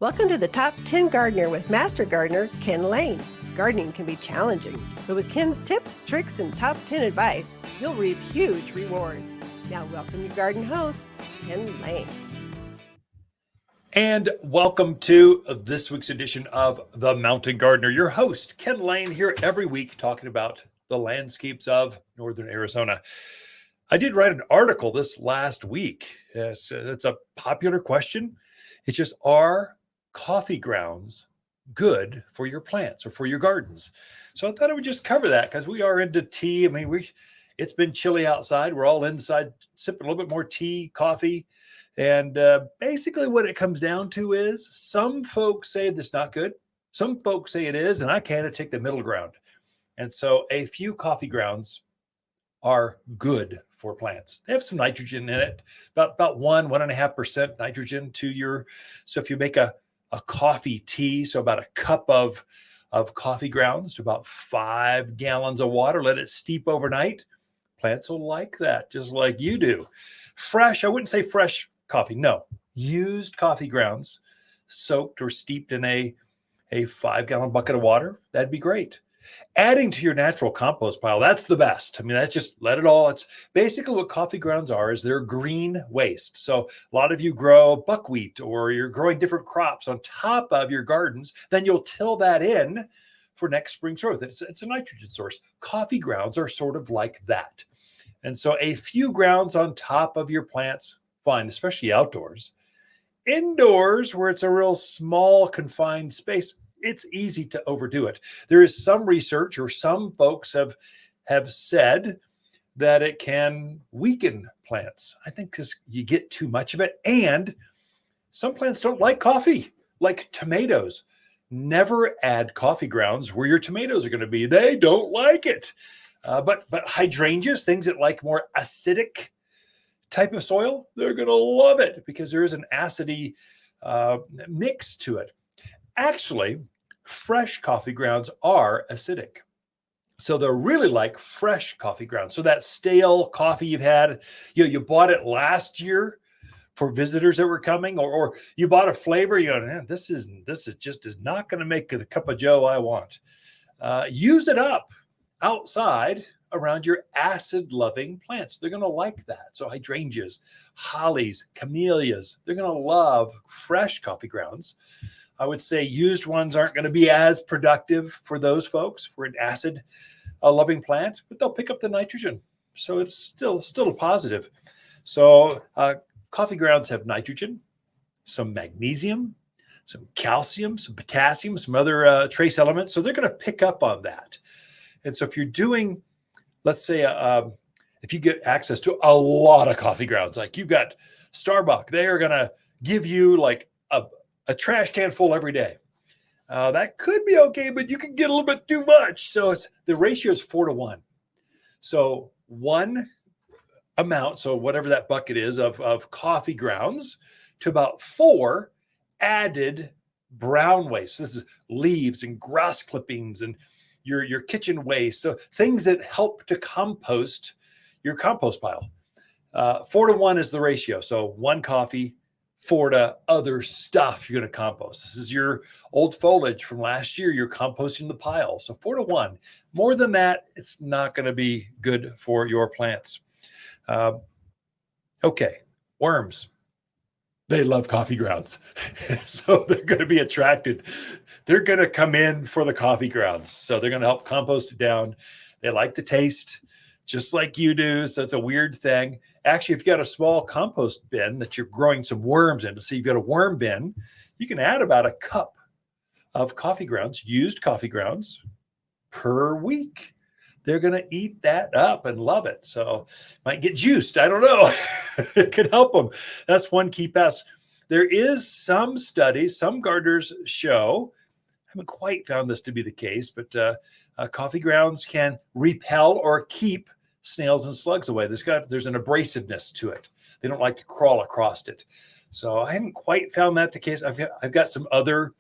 Welcome to the Top 10 Gardener with Master Gardener Ken Lain. Gardening can be challenging, but with Ken's tips, tricks, and top 10 advice, you'll reap huge rewards. Now, welcome your garden host, Ken Lain. And welcome to this week's edition of The Mountain Gardener. Your host, Ken Lain, here every week talking about the landscapes of northern Arizona. I did write an article this last week. It's a popular question. It's just, are coffee grounds good for your plants or for your gardens? So I thought I would just cover that because we are into tea. I mean, it's been chilly outside. We're all inside sipping a little bit more tea, coffee. And basically what it comes down to is some folks say that's not good. Some folks say it is, and I kind of take the middle ground. And so a few coffee grounds are good for plants. They have some nitrogen in it, about 1.5% nitrogen to your, so if you make a coffee tea, so about a cup of coffee grounds to about 5 gallons of water, let it steep overnight. Plants will like that, just like you do. Fresh, I wouldn't say fresh coffee, no. Used coffee grounds soaked or steeped in a 5-gallon bucket of water, that'd be great. Adding to your natural compost pile, that's the best. I mean, that's just let it all. It's basically what coffee grounds are, is they're green waste. So a lot of you grow buckwheat or you're growing different crops on top of your gardens, then you'll till that in for next spring's growth. It's a nitrogen source. Coffee grounds are sort of like that. And so a few grounds on top of your plants, fine, especially outdoors. Indoors, where it's a real small confined space, it's easy to overdo it. There is some research, or some folks have said that it can weaken plants. I think because you get too much of it. And some plants don't like coffee, like tomatoes. Never add coffee grounds where your tomatoes are going to be. They don't like it. But hydrangeas, things that like more acidic type of soil, they're going to love it because there is an acidity mix to it. Actually, fresh coffee grounds are acidic. So they're really like fresh coffee grounds. So that stale coffee you've had, you bought it last year for visitors that were coming, or you bought a flavor, man, this is not going to make the cup of joe I want. Use it up outside around your acid-loving plants. They're going to like that. So hydrangeas, hollies, camellias, they're going to love fresh coffee grounds. I would say used ones aren't going to be as productive for those folks, for an acid-loving plant, but they'll pick up the nitrogen. So it's still a positive. So coffee grounds have nitrogen, some magnesium, some calcium, some potassium, some other trace elements. So they're going to pick up on that. And so if you're doing, let's say, if you get access to a lot of coffee grounds, like you've got Starbucks, they are going to give you like a trash can full every day. That could be okay, but you can get a little bit too much. So the ratio is 4-1. So one amount, so whatever that bucket is of coffee grounds, to about 4 added brown waste. So this is leaves and grass clippings and your kitchen waste. So things that help to compost your compost pile. 4-1 is the ratio. So 1 coffee, 4 to other stuff you're going to compost. This is your old foliage from last year. You're composting the pile. So 4-1. More than that, it's not going to be good for your plants. Okay, worms. They love coffee grounds. So they're going to be attracted. They're going to come in for the coffee grounds. So they're going to help compost it down. They like the taste, just like you do. So it's a weird thing. Actually, if you got a small compost bin that you're growing some worms in, to see you've got a worm bin, you can add about a cup of coffee grounds, used coffee grounds, per week. They're going to eat that up and love it. So might get juiced. I don't know. It could help them. That's one key pest. There is some studies, some gardeners show, I haven't quite found this to be the case, but coffee grounds can repel or keep snails and slugs away. There's an abrasiveness to it. They don't like to crawl across it. So I haven't quite found that the case. I've got some other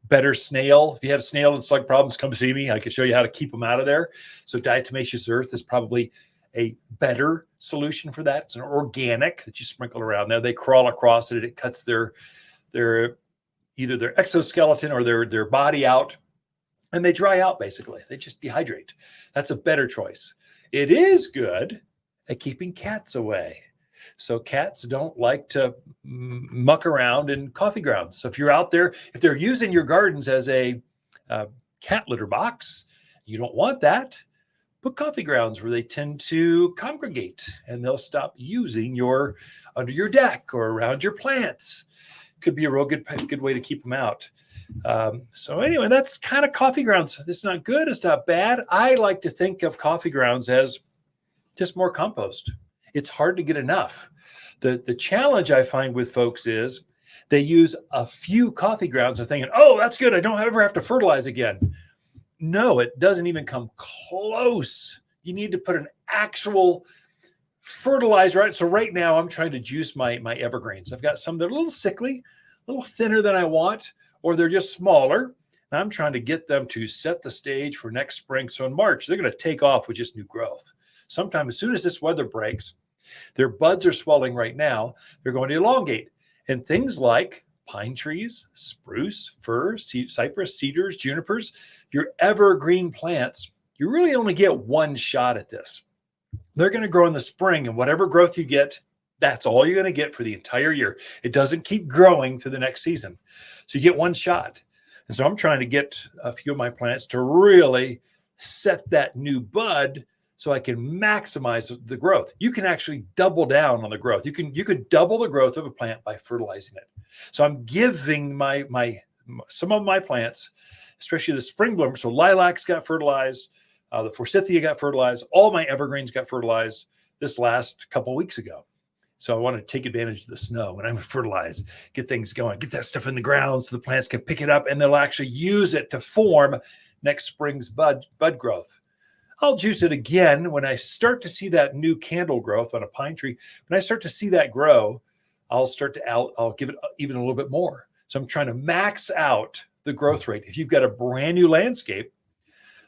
better snail. If you have snail and slug problems, come see me. I can show you how to keep them out of there. So diatomaceous earth is probably a better solution for that. It's an organic that you sprinkle around there. They crawl across it. It cuts their either their exoskeleton or their body out, and they dry out basically. They just dehydrate. That's a better choice. It is good at keeping cats away. So cats don't like to muck around in coffee grounds. So if you're out there, if they're using your gardens as a cat litter box, you don't want that. Put coffee grounds where they tend to congregate, and they'll stop using your under your deck or around your plants. Could be a real good way to keep them out. So anyway, that's kind of coffee grounds. It's not good. It's not bad. I like to think of coffee grounds as just more compost. It's hard to get enough. The challenge I find with folks is they use a few coffee grounds and thinking, oh, that's good. I don't ever have to fertilize again. No, it doesn't even come close. You need to put an actual fertilizer, right? So right now I'm trying to juice my evergreens. I've got some that are a little sickly, a little thinner than I want, or they're just smaller. And I'm trying to get them to set the stage for next spring. So in March, they're going to take off with just new growth. Sometime as soon as this weather breaks, their buds are swelling right now. They're going to elongate. And things like pine trees, spruce, fir, cypress, cedars, junipers, your evergreen plants, you really only get one shot at this. They're going to grow in the spring, and whatever growth you get, that's all you're going to get for the entire year. It doesn't keep growing through the next season. So you get one shot. And so I'm trying to get a few of my plants to really set that new bud so I can maximize the growth. You can actually double down on the growth. You could double the growth of a plant by fertilizing it. So I'm giving some of my plants, especially the spring bloomers. So lilacs got fertilized, the forsythia got fertilized, all my evergreens got fertilized this last couple of weeks ago. So I want to take advantage of the snow when I'm going to fertilize, get things going, get that stuff in the ground so the plants can pick it up and they'll actually use it to form next spring's bud growth. I'll juice it again when I start to see that new candle growth on a pine tree. When I start to see that grow, I'll give it even a little bit more. So I'm trying to max out the growth rate. If you've got a brand new landscape,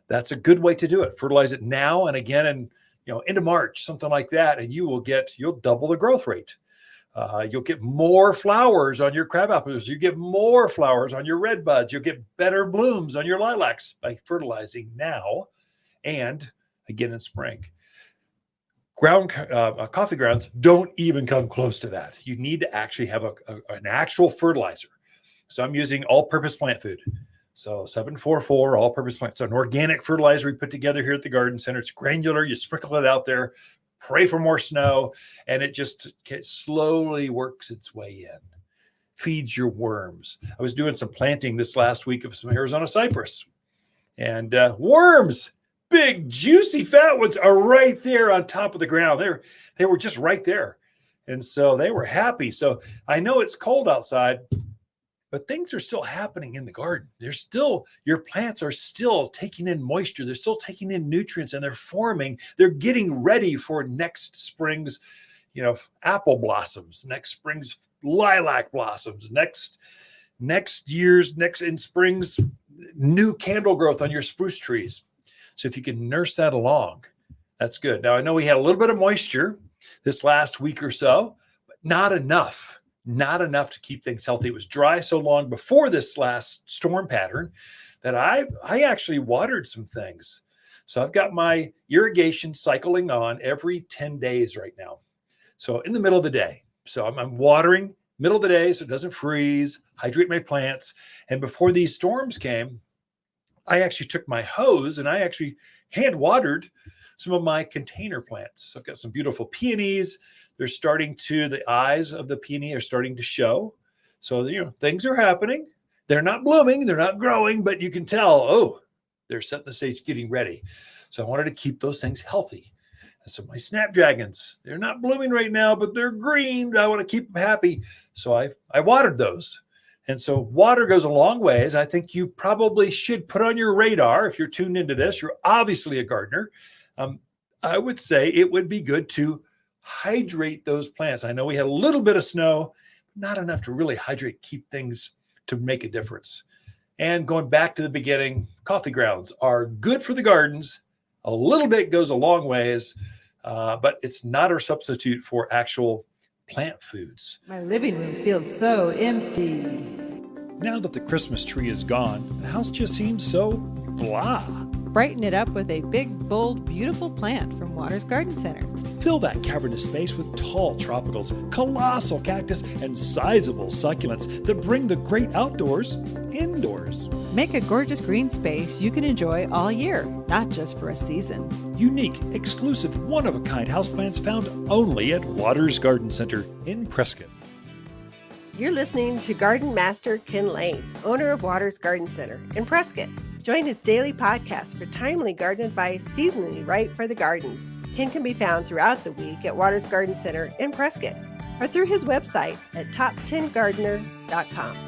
that's a good way to do it. Fertilize it now and again, and into March, something like that, and you'll double the growth rate. You'll get more flowers on your crab apples. You get more flowers on your red buds. You'll get better blooms on your lilacs by fertilizing now and again in spring. Coffee grounds don't even come close to that. You need to actually have an actual fertilizer. So I'm using all-purpose plant food. So 744 all-purpose plant. It's an organic fertilizer we put together here at the garden center. It's granular. You sprinkle it out there, pray for more snow, and it just slowly works its way in. Feeds your worms. I was doing some planting this last week of some Arizona cypress, and worms, big, juicy, fat ones, are right there on top of the ground. They were just right there, and so they were happy. So I know it's cold outside, but things are still happening in the garden. Your plants are still taking in moisture. They're still taking in nutrients, and they're getting ready for next spring's, apple blossoms, next spring's lilac blossoms, next in spring's new candle growth on your spruce trees. So if you can nurse that along, that's good. Now I know we had a little bit of moisture this last week or so, but not enough to keep things healthy. It was dry so long before this last storm pattern that I actually watered some things. So I've got my irrigation cycling on every 10 days right now. So in the middle of the day. So I'm watering middle of the day so it doesn't freeze, hydrate my plants. And before these storms came, I actually took my hose and I actually hand watered some of my container plants. So I've got some beautiful peonies. The eyes of the peony are starting to show. So, things are happening. They're not blooming, they're not growing, but you can tell, they're setting the stage, getting ready. So I wanted to keep those things healthy. And so my snapdragons, they're not blooming right now, but they're green. I want to keep them happy. So I watered those. And so water goes a long ways. I think you probably should put on your radar, if you're tuned into this, you're obviously a gardener. I would say it would be good to hydrate those plants. I know we had a little bit of snow, not enough to really hydrate, keep things to make a difference. And going back to the beginning, coffee grounds are good for the gardens. A little bit goes a long ways, but it's not a substitute for actual plant foods. My living room feels so empty. Now that the Christmas tree is gone, the house just seems so blah. Brighten it up with a big, bold, beautiful plant from Waters Garden Center. Fill that cavernous space with tall tropicals, colossal cactus, and sizable succulents that bring the great outdoors indoors. Make a gorgeous green space you can enjoy all year, not just for a season. Unique, exclusive, one-of-a-kind houseplants found only at Waters Garden Center in Prescott. You're listening to Garden Master Ken Lain, owner of Waters Garden Center in Prescott. Join his daily podcast for timely garden advice seasonally right for the gardens. Ken can be found throughout the week at Waters Garden Center in Prescott or through his website at top10gardener.com.